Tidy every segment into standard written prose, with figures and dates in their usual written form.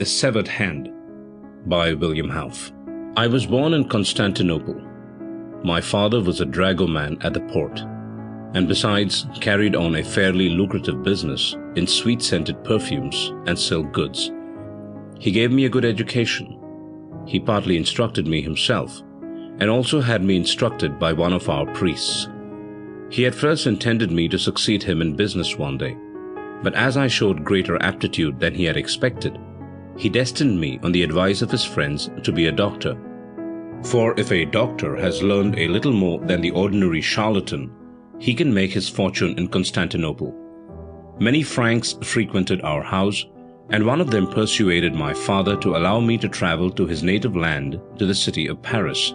A Severed Hand by William Hauff. I was born in Constantinople. My father was a dragoman at the port, and besides carried on a fairly lucrative business in sweet-scented perfumes and silk goods. He gave me a good education. He partly instructed me himself, and also had me instructed by one of our priests. He at first intended me to succeed him in business one day, but as I showed greater aptitude than he had expected, he destined me on the advice of his friends to be a doctor. For if a doctor has learned a little more than the ordinary charlatan, he can make his fortune in Constantinople. Many Franks frequented our house, and one of them persuaded my father to allow me to travel to his native land, to the city of Paris,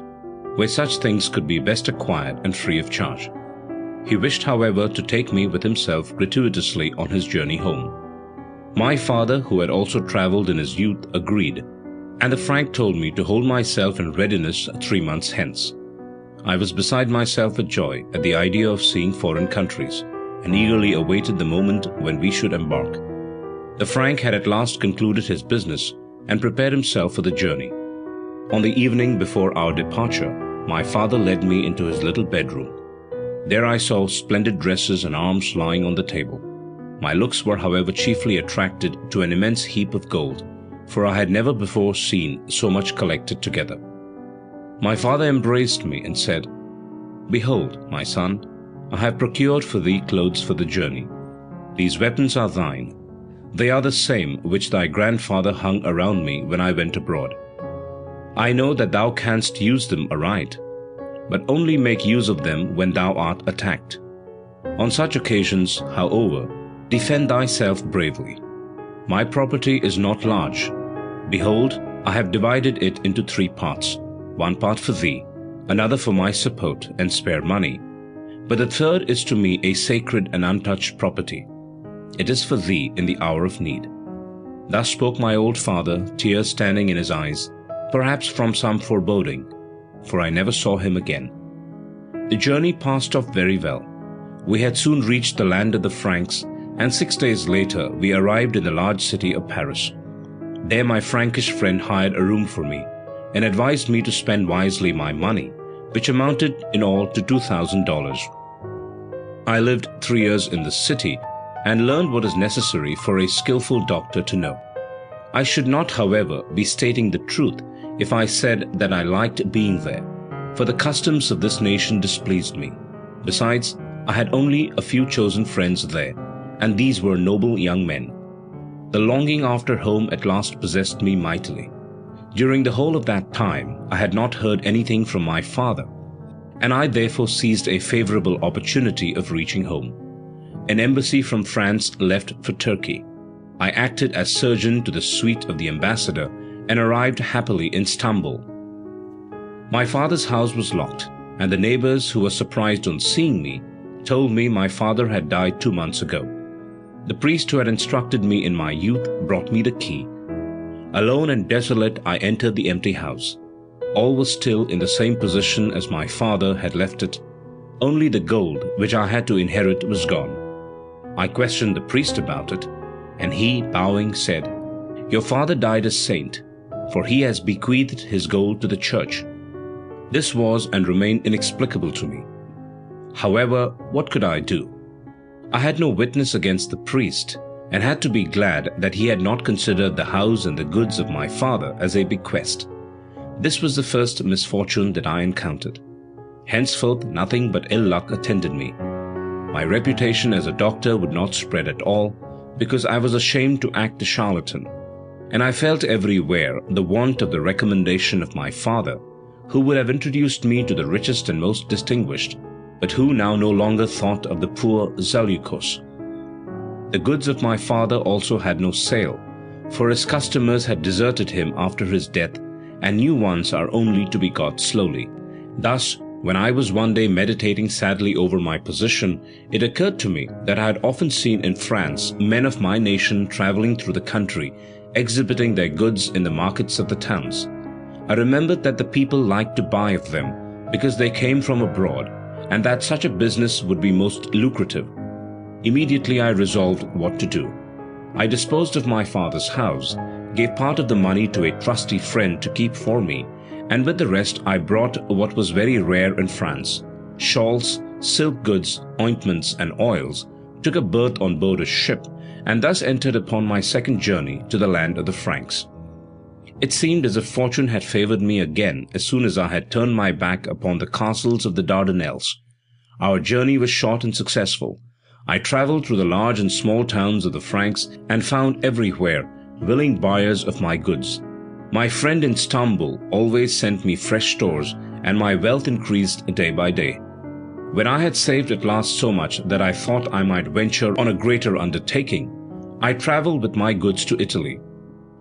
where such things could be best acquired and free of charge. He wished, however, to take me with himself gratuitously on his journey home. My father, who had also travelled in his youth, agreed, and the Frank told me to hold myself in readiness 3 months hence. I was beside myself with joy at the idea of seeing foreign countries, and eagerly awaited the moment when we should embark. The Frank had at last concluded his business and prepared himself for the journey. On the evening before our departure, my father led me into his little bedroom. There I saw splendid dresses and arms lying on the table. My looks were, however, chiefly attracted to an immense heap of gold, for I had never before seen so much collected together. My father embraced me and said, "Behold, my son, I have procured for thee clothes for the journey. These weapons are thine. They are the same which thy grandfather hung around me when I went abroad. I know that thou canst use them aright, but only make use of them when thou art attacked. On such occasions, however, defend thyself bravely. My property is not large. Behold, I have divided it into 3 parts, one part for thee, another for my support and spare money, but the third is to me a sacred and untouched property. It is for thee in the hour of need." Thus spoke my old father, tears standing in his eyes, perhaps from some foreboding, for I never saw him again. The journey passed off very well. We had soon reached the land of the Franks, and 6 days later we arrived in the large city of Paris. There my Frankish friend hired a room for me, and advised me to spend wisely my money, which amounted in all to $2,000. I lived 3 years in the city, and learned what is necessary for a skillful doctor to know. I should not, however, be stating the truth if I said that I liked being there, for the customs of this nation displeased me. Besides, I had only a few chosen friends there, and these were noble young men. The longing after home at last possessed me mightily. During the whole of that time, I had not heard anything from my father, and I therefore seized a favourable opportunity of reaching home. An embassy from France left for Turkey. I acted as surgeon to the suite of the ambassador and arrived happily in Istanbul. My father's house was locked, and the neighbours, who were surprised on seeing me, told me my father had died 2 months ago. The priest who had instructed me in my youth brought me the key. Alone and desolate, I entered the empty house. All was still in the same position as my father had left it. Only the gold which I had to inherit was gone. I questioned the priest about it, and he, bowing, said, "Your father died a saint, for he has bequeathed his gold to the church." This was and remained inexplicable to me. However, what could I do? I had no witness against the priest, and had to be glad that he had not considered the house and the goods of my father as a bequest. This was the first misfortune that I encountered. Henceforth nothing but ill luck attended me. My reputation as a doctor would not spread at all, because I was ashamed to act a charlatan, and I felt everywhere the want of the recommendation of my father, who would have introduced me to the richest and most distinguished, but who now no longer thought of the poor Zaleukos. The goods of my father also had no sale, for his customers had deserted him after his death, and new ones are only to be got slowly. Thus, when I was one day meditating sadly over my position, it occurred to me that I had often seen in France men of my nation travelling through the country, exhibiting their goods in the markets of the towns. I remembered that the people liked to buy of them because they came from abroad, and that such a business would be most lucrative. Immediately I resolved what to do. I disposed of my father's house, gave part of the money to a trusty friend to keep for me, and with the rest I brought what was very rare in France: shawls, silk goods, ointments, and oils, took a berth on board a ship, and thus entered upon my second journey to the land of the Franks. It seemed as if fortune had favoured me again as soon as I had turned my back upon the castles of the Dardanelles. Our journey was short and successful. I travelled through the large and small towns of the Franks and found everywhere willing buyers of my goods. My friend in Stamboul always sent me fresh stores, and my wealth increased day by day. When I had saved at last so much that I thought I might venture on a greater undertaking, I travelled with my goods to Italy.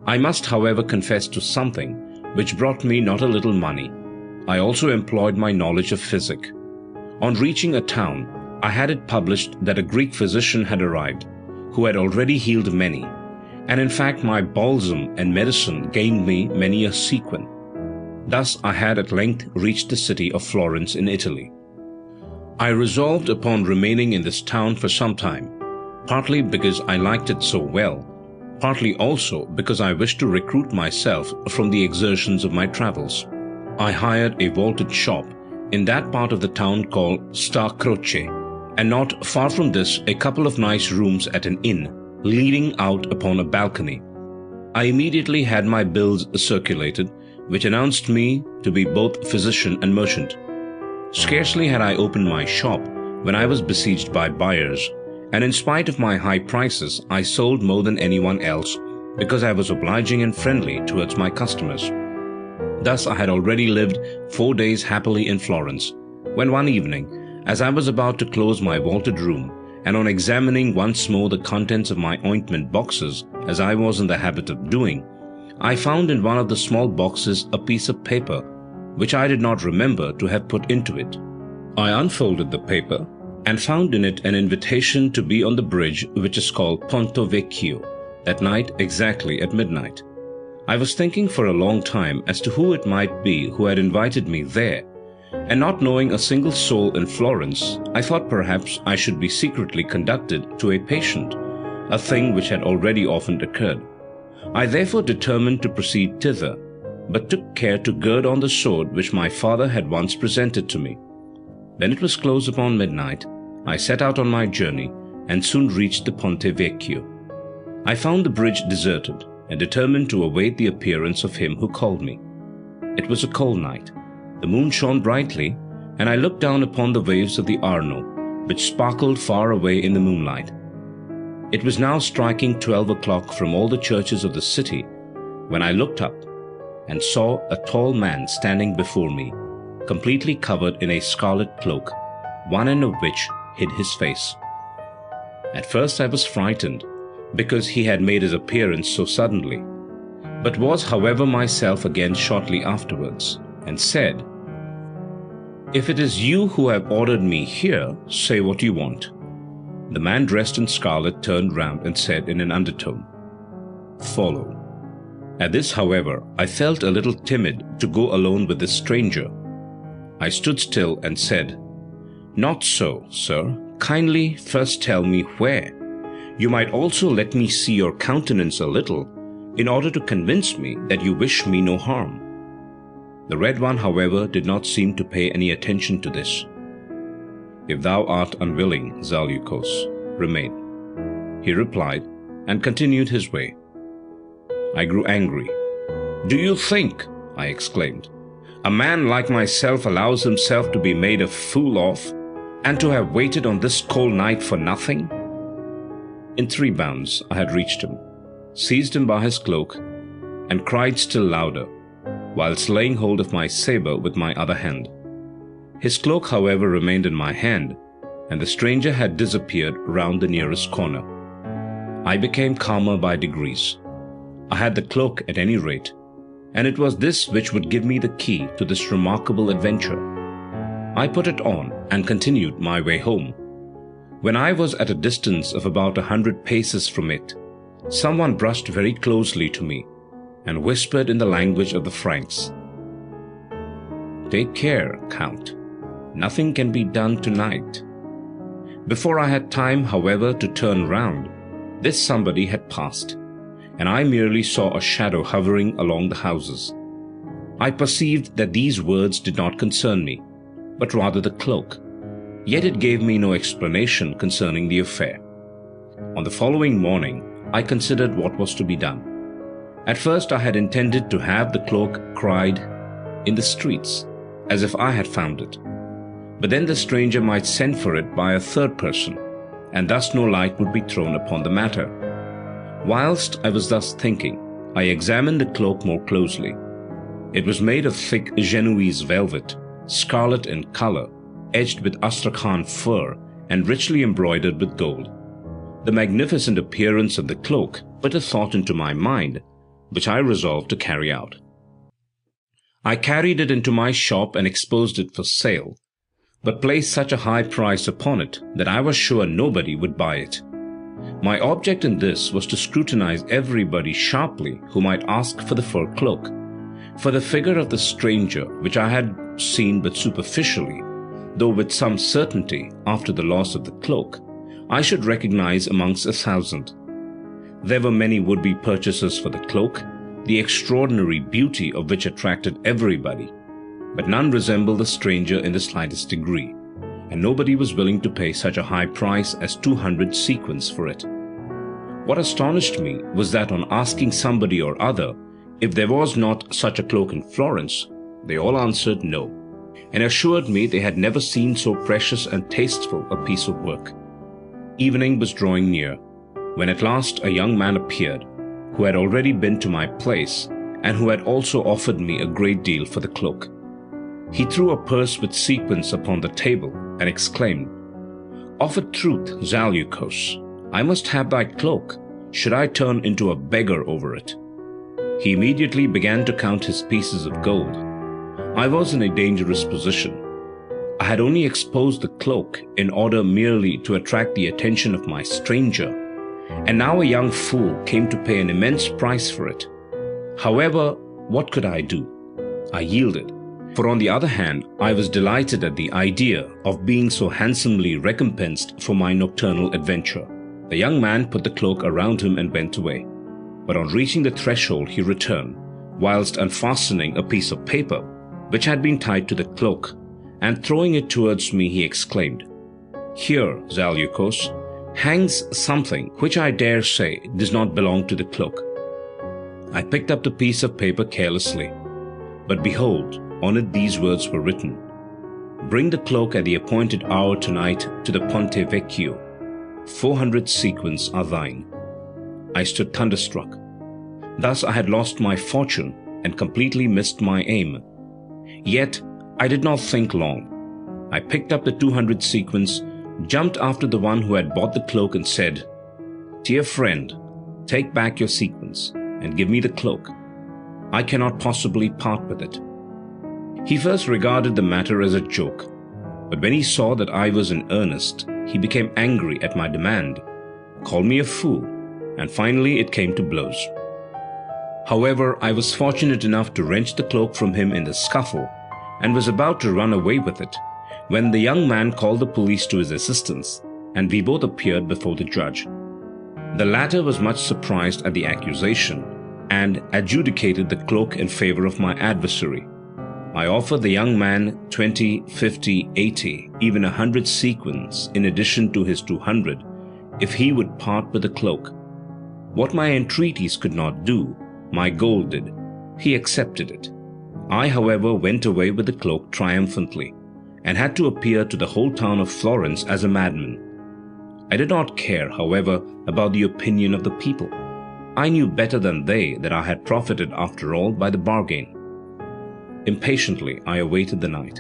I must, however, confess to something which brought me not a little money. I also employed my knowledge of physic. On reaching a town, I had it published that a Greek physician had arrived, who had already healed many, and in fact my balsam and medicine gained me many a sequin. Thus I had at length reached the city of Florence in Italy. I resolved upon remaining in this town for some time, partly because I liked it so well, partly also because I wished to recruit myself from the exertions of my travels. I hired a vaulted shop in that part of the town called Sta Croce, and not far from this a couple of nice rooms at an inn, leading out upon a balcony. I immediately had my bills circulated, which announced me to be both physician and merchant. Scarcely had I opened my shop when I was besieged by buyers, and in spite of my high prices, I sold more than anyone else because I was obliging and friendly towards my customers. Thus I had already lived 4 days happily in Florence, when one evening, as I was about to close my vaulted room, and on examining once more the contents of my ointment boxes, as I was in the habit of doing, I found in one of the small boxes a piece of paper, which I did not remember to have put into it. I unfolded the paper, and found in it an invitation to be on the bridge which is called Ponto Vecchio, that night exactly at midnight. I was thinking for a long time as to who it might be who had invited me there, and not knowing a single soul in Florence, I thought perhaps I should be secretly conducted to a patient, a thing which had already often occurred. I therefore determined to proceed thither, but took care to gird on the sword which my father had once presented to me. When it was close upon midnight, I set out on my journey, and soon reached the Ponte Vecchio. I found the bridge deserted, and determined to await the appearance of him who called me. It was a cold night. The moon shone brightly, and I looked down upon the waves of the Arno, which sparkled far away in the moonlight. It was now striking 12 o'clock from all the churches of the city, when I looked up and saw a tall man standing before me, completely covered in a scarlet cloak, one end of which hid his face. At first I was frightened, because he had made his appearance so suddenly, but was however myself again shortly afterwards, and said, "If it is you who have ordered me here, say what you want." The man dressed in scarlet turned round and said in an undertone, "Follow." At this, however, I felt a little timid to go alone with this stranger. I stood still and said, "Not so, sir. Kindly first tell me where. You might also let me see your countenance a little, in order to convince me that you wish me no harm." The Red One, however, did not seem to pay any attention to this. "If thou art unwilling, Zaleukos, remain," he replied, and continued his way. I grew angry. "Do you think," I exclaimed, "a man like myself allows himself to be made a fool of, and to have waited on this cold night for nothing?" In 3 bounds I had reached him, seized him by his cloak, and cried still louder, whilst laying hold of my sabre with my other hand. His cloak, however, remained in my hand, and the stranger had disappeared round the nearest corner. I became calmer by degrees. I had the cloak at any rate, and it was this which would give me the key to this remarkable adventure. I put it on and continued my way home. When I was at a distance of about 100 paces from it, someone brushed very closely to me and whispered in the language of the Franks, "Take care, Count. Nothing can be done tonight." Before I had time, however, to turn round, this somebody had passed. and I merely saw a shadow hovering along the houses. I perceived that these words did not concern me, but rather the cloak, yet it gave me no explanation concerning the affair. On the following morning, I considered what was to be done. At first I had intended to have the cloak cried in the streets, as if I had found it. But then the stranger might send for it by a third person, and thus no light would be thrown upon the matter. Whilst I was thus thinking, I examined the cloak more closely. It was made of thick Genoese velvet, scarlet in color, edged with Astrakhan fur, and richly embroidered with gold. The magnificent appearance of the cloak put a thought into my mind, which I resolved to carry out. I carried it into my shop and exposed it for sale, but placed such a high price upon it that I was sure nobody would buy it. My object in this was to scrutinize everybody sharply who might ask for the fur cloak, for the figure of the stranger, which I had seen but superficially, though with some certainty after the loss of the cloak, I should recognize amongst 1,000. There were many would-be purchasers for the cloak, the extraordinary beauty of which attracted everybody, but none resembled the stranger in the slightest degree, and nobody was willing to pay such a high price as 200 sequins for it. What astonished me was that on asking somebody or other if there was not such a cloak in Florence, they all answered no, and assured me they had never seen so precious and tasteful a piece of work. Evening was drawing near, when at last a young man appeared, who had already been to my place, and who had also offered me a great deal for the cloak. He threw a purse with sequins upon the table, and exclaimed, "Of a truth, Zaleukos, I must have thy cloak, should I turn into a beggar over it." He immediately began to count his pieces of gold. I was in a dangerous position. I had only exposed the cloak in order merely to attract the attention of my stranger, and now a young fool came to pay an immense price for it. However, what could I do? I yielded, for on the other hand, I was delighted at the idea of being so handsomely recompensed for my nocturnal adventure. The young man put the cloak around him and went away, but on reaching the threshold he returned, whilst unfastening a piece of paper which had been tied to the cloak, and throwing it towards me he exclaimed, "Here, Zaleukos, hangs something which I dare say does not belong to the cloak." I picked up the piece of paper carelessly, but behold, on it these words were written, "Bring the cloak at the appointed hour tonight to the Ponte Vecchio. 400 sequins are thine." I stood thunderstruck. Thus I had lost my fortune and completely missed my aim. Yet I did not think long. I picked up the 200 sequins, jumped after the one who had bought the cloak and said, "Dear friend, take back your sequins and give me the cloak. I cannot possibly part with it." He first regarded the matter as a joke, but when he saw that I was in earnest, he became angry at my demand, called me a fool, and finally it came to blows. However, I was fortunate enough to wrench the cloak from him in the scuffle, and was about to run away with it, when the young man called the police to his assistance, and we both appeared before the judge. The latter was much surprised at the accusation, and adjudicated the cloak in favor of my adversary. I offered the young man 20, 50, 80, even 100 sequins in addition to his 200, if he would part with the cloak. What my entreaties could not do, my gold did. He accepted it. I, however, went away with the cloak triumphantly, and had to appear to the whole town of Florence as a madman. I did not care, however, about the opinion of the people. I knew better than they that I had profited after all by the bargain. Impatiently I awaited the night.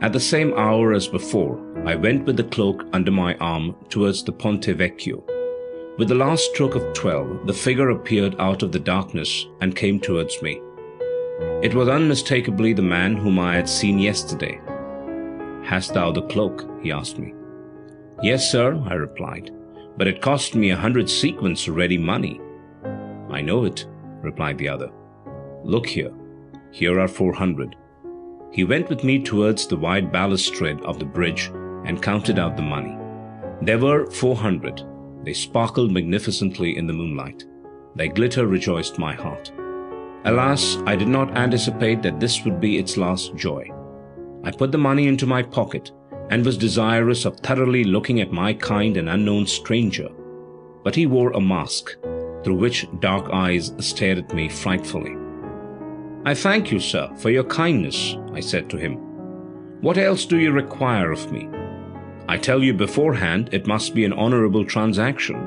At the same hour as before, I went with the cloak under my arm towards the Ponte Vecchio. With the last stroke of 12, the figure appeared out of the darkness and came towards me. It was unmistakably the man whom I had seen yesterday. "Hast thou the cloak?" he asked me. "Yes, sir," I replied, "but it cost me 100 sequins ready money." "I know it," replied the other. "Look here. Here are 400. He went with me towards the wide balustrade of the bridge and counted out the money. There were 400. They sparkled magnificently in the moonlight. Their glitter rejoiced my heart. Alas, I did not anticipate that this would be its last joy. I put the money into my pocket and was desirous of thoroughly looking at my kind and unknown stranger, but he wore a mask, through which dark eyes stared at me frightfully. "I thank you, sir, for your kindness," I said to him. "What else do you require of me? I tell you beforehand it must be an honorable transaction."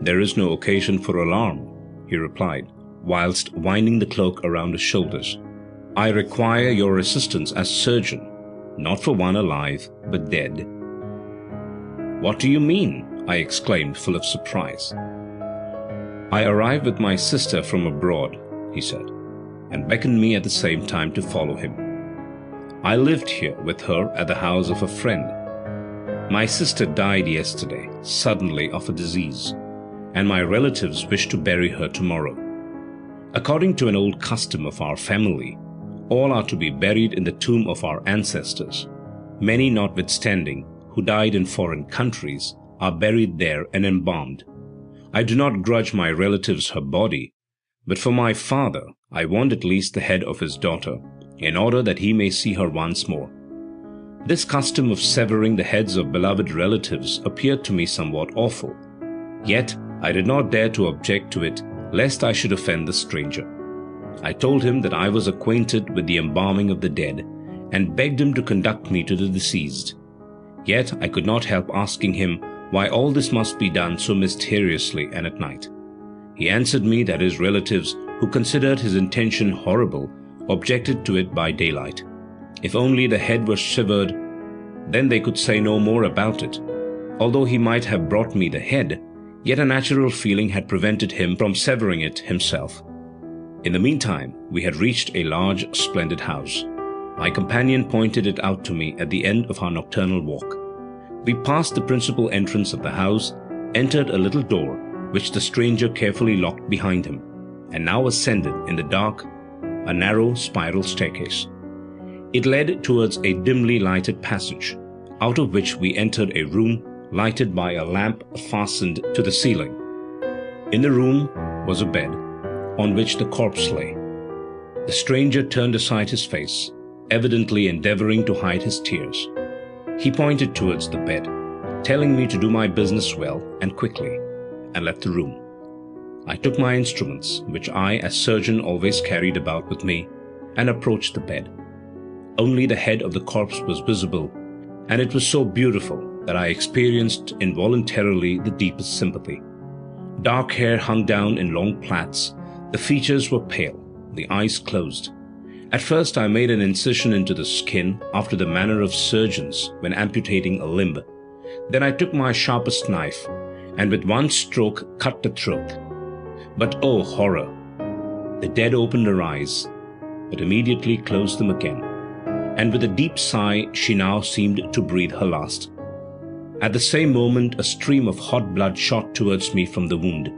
"There is no occasion for alarm," he replied, whilst winding the cloak around his shoulders. "I require your assistance as surgeon, not for one alive, but dead." "What do you mean?" I exclaimed, full of surprise. "I arrived with my sister from abroad," he said, and beckoned me at the same time to follow him. "I lived here with her at the house of a friend. My sister died yesterday, suddenly, of a disease, and my relatives wish to bury her tomorrow. According to an old custom of our family, all are to be buried in the tomb of our ancestors. Many, notwithstanding, who died in foreign countries, are buried there and embalmed. I do not grudge my relatives her body, but for my father I want at least the head of his daughter, in order that he may see her once more. This custom of severing the heads of beloved relatives appeared to me somewhat awful, yet I did not dare to object to it, lest I should offend the stranger. I told him that I was acquainted with the embalming of the dead, and begged him to conduct me to the deceased. Yet I could not help asking him why all this must be done so mysteriously and at night. He answered me that his relatives, who considered his intention horrible, objected to it by daylight. If only the head were shivered, then they could say no more about it. Although he might have brought me the head, yet a natural feeling had prevented him from severing it himself. In the meantime, we had reached a large, splendid house. My companion pointed it out to me at the end of our nocturnal walk. We passed the principal entrance of the house, entered a little door, which the stranger carefully locked behind him, and now ascended in the dark a narrow spiral staircase. It led towards a dimly lighted passage, out of which we entered a room lighted by a lamp fastened to the ceiling. In the room was a bed, on which the corpse lay. The stranger turned aside his face, evidently endeavoring to hide his tears. He pointed towards the bed, telling me to do my business well and quickly, and left the room. I took my instruments, which I as surgeon always carried about with me, and approached the bed. Only the head of the corpse was visible, and it was so beautiful that I experienced involuntarily the deepest sympathy. Dark hair hung down in long plaits, the features were pale, the eyes closed. At first I made an incision into the skin after the manner of surgeons when amputating a limb. Then I took my sharpest knife, and with one stroke cut the throat. But oh horror! The dead opened her eyes, but immediately closed them again, and with a deep sigh she now seemed to breathe her last. At the same moment a stream of hot blood shot towards me from the wound.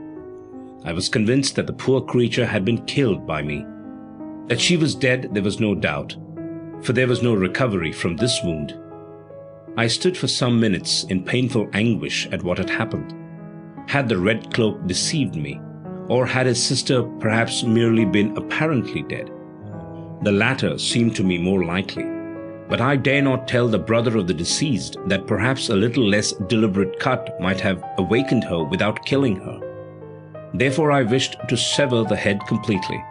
I was convinced that the poor creature had been killed by me. That she was dead there was no doubt, for there was no recovery from this wound. I stood for some minutes in painful anguish at what had happened. Had the red cloak deceived me, or had his sister perhaps merely been apparently dead? The latter seemed to me more likely, but I dare not tell the brother of the deceased that perhaps a little less deliberate cut might have awakened her without killing her. Therefore I wished to sever the head completely.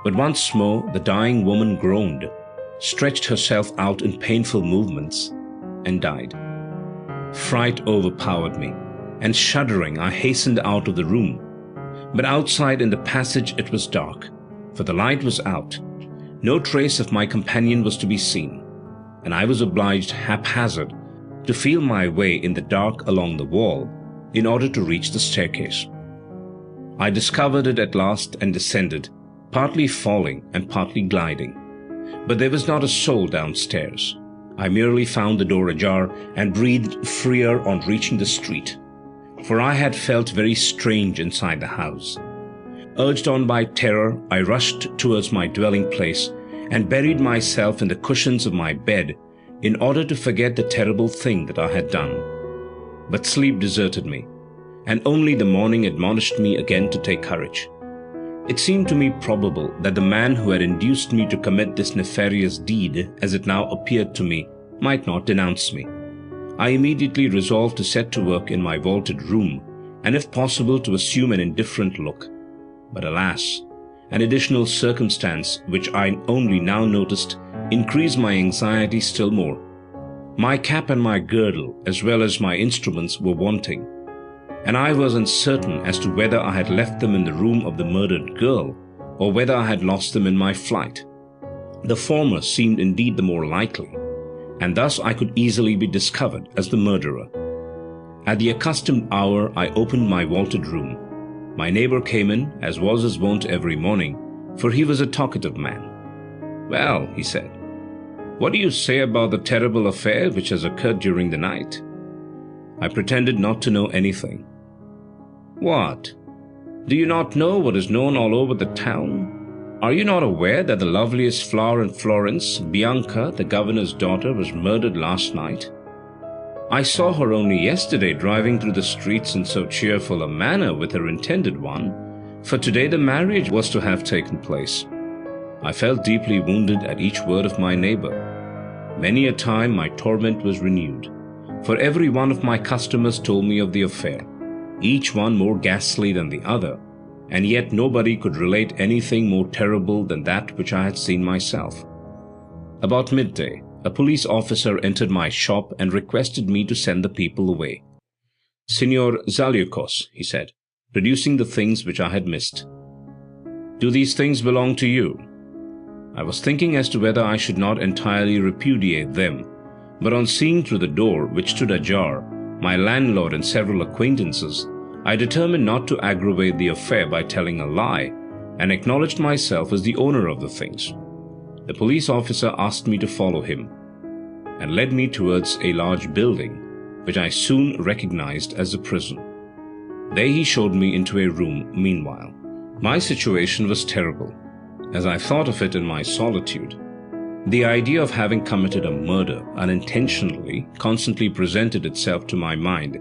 But once more the dying woman groaned, stretched herself out in painful movements, and died. Fright overpowered me, and shuddering I hastened out of the room. But outside in the passage it was dark, for the light was out. No trace of my companion was to be seen, and I was obliged haphazard to feel my way in the dark along the wall in order to reach the staircase. I discovered it at last and descended, partly falling and partly gliding. But there was not a soul downstairs. I merely found the door ajar and breathed freer on reaching the street, for I had felt very strange inside the house. Urged on by terror, I rushed towards my dwelling place and buried myself in the cushions of my bed in order to forget the terrible thing that I had done. But sleep deserted me, and only the morning admonished me again to take courage. It seemed to me probable that the man who had induced me to commit this nefarious deed, as it now appeared to me, might not denounce me. I immediately resolved to set to work in my vaulted room, and if possible to assume an indifferent look. But alas, an additional circumstance which I only now noticed increased my anxiety still more. My cap and my girdle, as well as my instruments, were wanting, and I was uncertain as to whether I had left them in the room of the murdered girl, or whether I had lost them in my flight. The former seemed indeed the more likely, and thus I could easily be discovered as the murderer. At the accustomed hour I opened my vaulted room. My neighbor came in, as was his wont every morning, for he was a talkative man. "Well," he said, "what do you say about the terrible affair which has occurred during the night?" I pretended not to know anything. "What? Do you not know what is known all over the town? Are you not aware that the loveliest flower in Florence, Bianca, the governor's daughter, was murdered last night? I saw her only yesterday driving through the streets in so cheerful a manner with her intended one, for today the marriage was to have taken place." I felt deeply wounded at each word of my neighbor. Many a time my torment was renewed, for every one of my customers told me of the affair, each one more ghastly than the other, and yet nobody could relate anything more terrible than that which I had seen myself. About midday, a police officer entered my shop and requested me to send the people away. "Signor Zaliukos," he said, producing the things which I had missed. "Do these things belong to you?" I was thinking as to whether I should not entirely repudiate them, but on seeing through the door, which stood ajar, my landlord and several acquaintances, I determined not to aggravate the affair by telling a lie, and acknowledged myself as the owner of the things. The police officer asked me to follow him, and led me towards a large building, which I soon recognized as a prison. There he showed me into a room meanwhile. My situation was terrible, as I thought of it in my solitude. The idea of having committed a murder unintentionally constantly presented itself to my mind.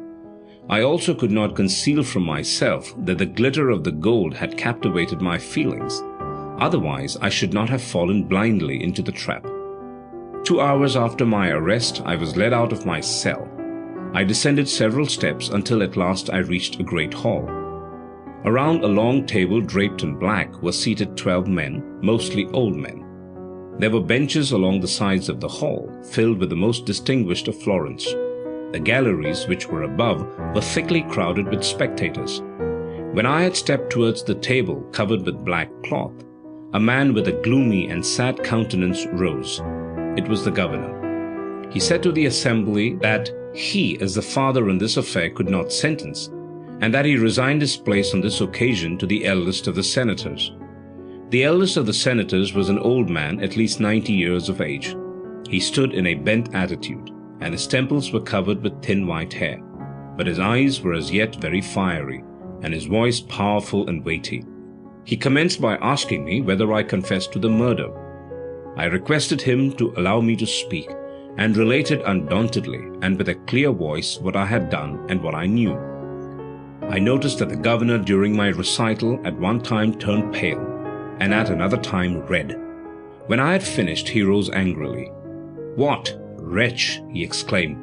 I also could not conceal from myself that the glitter of the gold had captivated my feelings. Otherwise, I should not have fallen blindly into the trap. 2 hours after my arrest, I was led out of my cell. I descended several steps until at last I reached a great hall. Around a long table draped in black were seated 12 men, mostly old men. There were benches along the sides of the hall, filled with the most distinguished of Florence. The galleries, which were above, were thickly crowded with spectators. When I had stepped towards the table covered with black cloth, a man with a gloomy and sad countenance rose. It was the governor. He said to the assembly that he, as the father in this affair, could not sentence, and that he resigned his place on this occasion to the eldest of the senators. The eldest of the senators was an old man, at least 90 years of age. He stood in a bent attitude, and his temples were covered with thin white hair, but his eyes were as yet very fiery, and his voice powerful and weighty. He commenced by asking me whether I confessed to the murder. I requested him to allow me to speak, and related undauntedly and with a clear voice what I had done and what I knew. I noticed that the governor during my recital at one time turned pale, and at another time red. When I had finished, he rose angrily. "What, wretch," he exclaimed,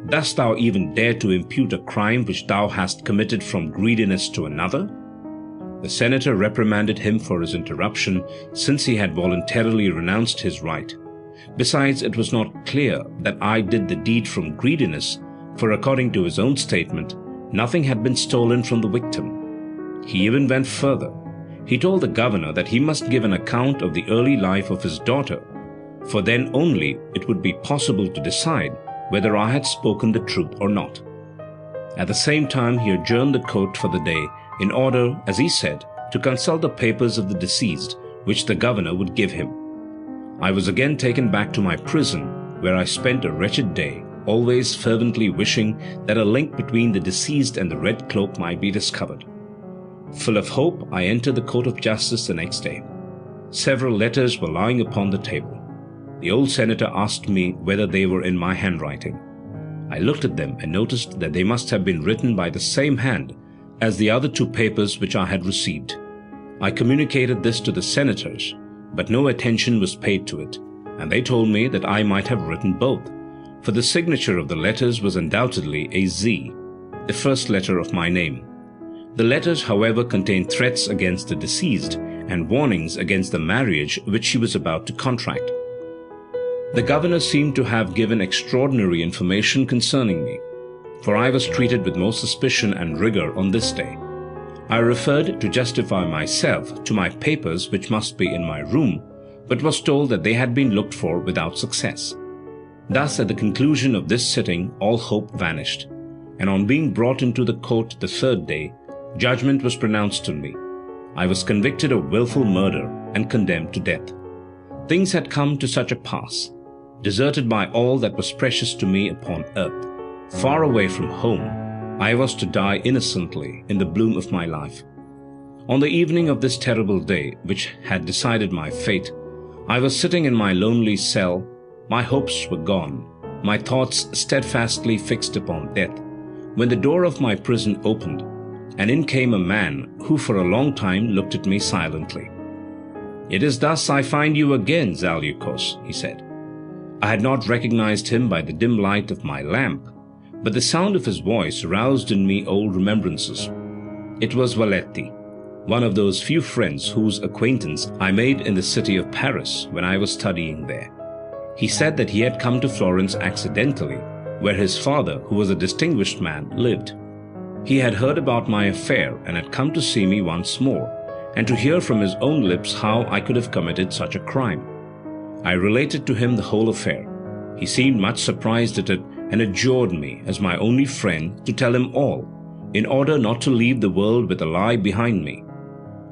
"dost thou even dare to impute a crime which thou hast committed from greediness to another?" The senator reprimanded him for his interruption, since he had voluntarily renounced his right. Besides, it was not clear that I did the deed from greediness, for according to his own statement, nothing had been stolen from the victim. He even went further. He told the governor that he must give an account of the early life of his daughter, for then only it would be possible to decide whether I had spoken the truth or not. At the same time, he adjourned the court for the day in order, as he said, to consult the papers of the deceased, which the governor would give him. I was again taken back to my prison, where I spent a wretched day, always fervently wishing that a link between the deceased and the red cloak might be discovered. Full of hope, I entered the court of justice the next day. Several letters were lying upon the table. The old senator asked me whether they were in my handwriting. I looked at them and noticed that they must have been written by the same hand as the other two papers which I had received. I communicated this to the senators, but no attention was paid to it, and they told me that I might have written both, for the signature of the letters was undoubtedly a Z, the first letter of my name. The letters, however, contained threats against the deceased and warnings against the marriage which she was about to contract. The governor seemed to have given extraordinary information concerning me, for I was treated with more suspicion and rigor on this day. I referred to justify myself to my papers which must be in my room, but was told that they had been looked for without success. Thus, at the conclusion of this sitting, all hope vanished, and on being brought into the court the third day, judgment was pronounced on me. I was convicted of willful murder and condemned to death. Things had come to such a pass. Deserted by all that was precious to me upon earth, far away from home, I was to die innocently in the bloom of my life. On the evening of this terrible day, which had decided my fate, I was sitting in my lonely cell. My hopes were gone, my thoughts steadfastly fixed upon death, when the door of my prison opened, and in came a man who for a long time looked at me silently. "It is thus I find you again, Zaleukos," he said. I had not recognized him by the dim light of my lamp, but the sound of his voice roused in me old remembrances. It was Valetti, one of those few friends whose acquaintance I made in the city of Paris when I was studying there. He said that he had come to Florence accidentally, where his father, who was a distinguished man, lived. He had heard about my affair and had come to see me once more, and to hear from his own lips how I could have committed such a crime. I related to him the whole affair. He seemed much surprised at it and adjured me, as my only friend, to tell him all, in order not to leave the world with a lie behind me.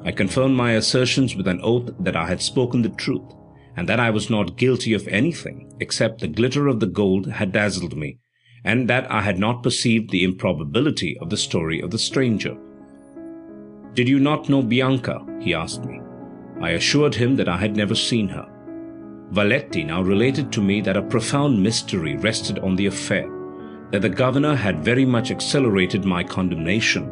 I confirmed my assertions with an oath that I had spoken the truth, and that I was not guilty of anything except the glitter of the gold had dazzled me, and that I had not perceived the improbability of the story of the stranger. "Did you not know Bianca?" he asked me. I assured him that I had never seen her. Valetti now related to me that a profound mystery rested on the affair, that the governor had very much accelerated my condemnation,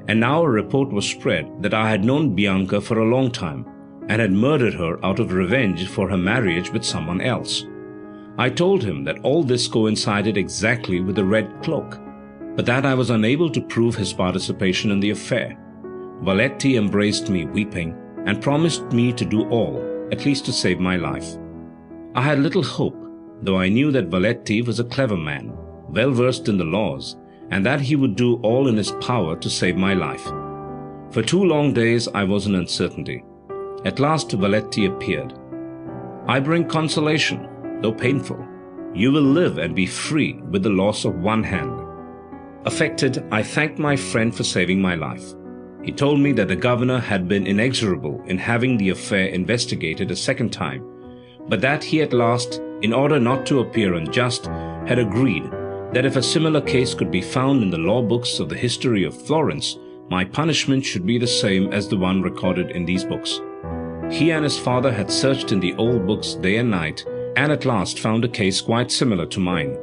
and now a report was spread that I had known Bianca for a long time, and had murdered her out of revenge for her marriage with someone else. I told him that all this coincided exactly with the red cloak, but that I was unable to prove his participation in the affair. Valetti embraced me weeping, and promised me to do all, at least to save my life. I had little hope, though I knew that Valetti was a clever man, well versed in the laws, and that he would do all in his power to save my life. For 2 long days I was in uncertainty. At last Valetti appeared. "I bring consolation, though painful. You will live and be free with the loss of one hand." Affected, I thanked my friend for saving my life. He told me that the governor had been inexorable in having the affair investigated a second time, but that he at last, in order not to appear unjust, had agreed that if a similar case could be found in the law books of the history of Florence, my punishment should be the same as the one recorded in these books. He and his father had searched in the old books day and night, and at last found a case quite similar to mine.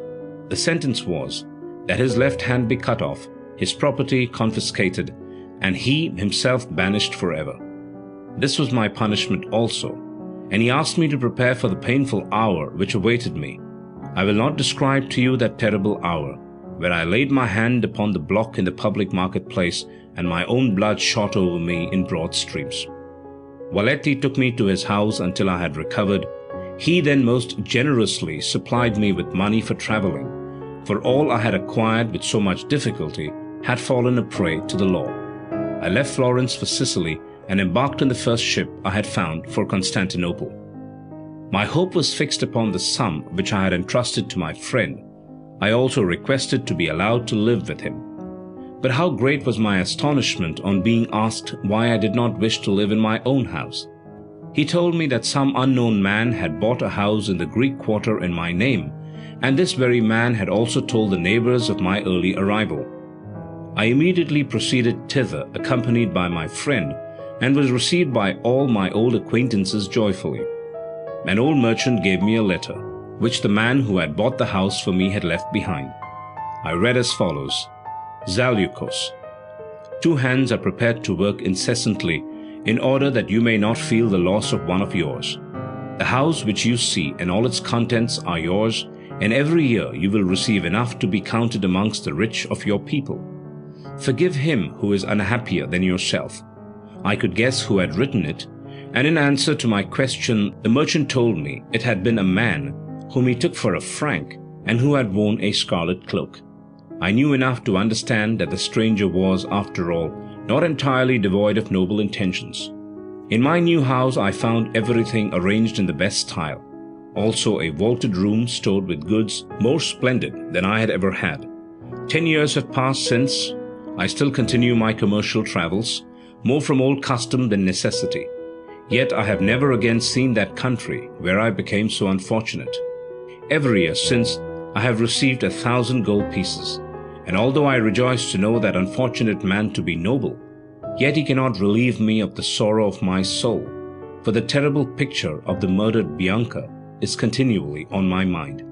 The sentence was that his left hand be cut off, his property confiscated, and he himself banished forever. This was my punishment also, and he asked me to prepare for the painful hour which awaited me. I will not describe to you that terrible hour, where I laid my hand upon the block in the public marketplace, and my own blood shot over me in broad streams. Valetti took me to his house until I had recovered. He then most generously supplied me with money for traveling, for all I had acquired with so much difficulty had fallen a prey to the law. I left Florence for Sicily and embarked on the first ship I had found for Constantinople. My hope was fixed upon the sum which I had entrusted to my friend. I also requested to be allowed to live with him. But how great was my astonishment on being asked why I did not wish to live in my own house. He told me that some unknown man had bought a house in the Greek quarter in my name, and this very man had also told the neighbors of my early arrival. I immediately proceeded thither, accompanied by my friend, and was received by all my old acquaintances joyfully. An old merchant gave me a letter, which the man who had bought the house for me had left behind. I read as follows: Zaleukos. 2 hands are prepared to work incessantly in order that you may not feel the loss of one of yours. The house which you see and all its contents are yours, and every year you will receive enough to be counted amongst the rich of your people. Forgive him who is unhappier than yourself. I could guess who had written it, and in answer to my question, the merchant told me it had been a man whom he took for a Frank and who had worn a scarlet cloak. I knew enough to understand that the stranger was, after all, not entirely devoid of noble intentions. In my new house I found everything arranged in the best style, also a vaulted room stored with goods more splendid than I had ever had. 10 years have passed since. I still continue my commercial travels, more from old custom than necessity. Yet I have never again seen that country where I became so unfortunate. Every year since, I have received 1,000 gold pieces, and although I rejoice to know that unfortunate man to be noble, yet he cannot relieve me of the sorrow of my soul, for the terrible picture of the murdered Bianca is continually on my mind.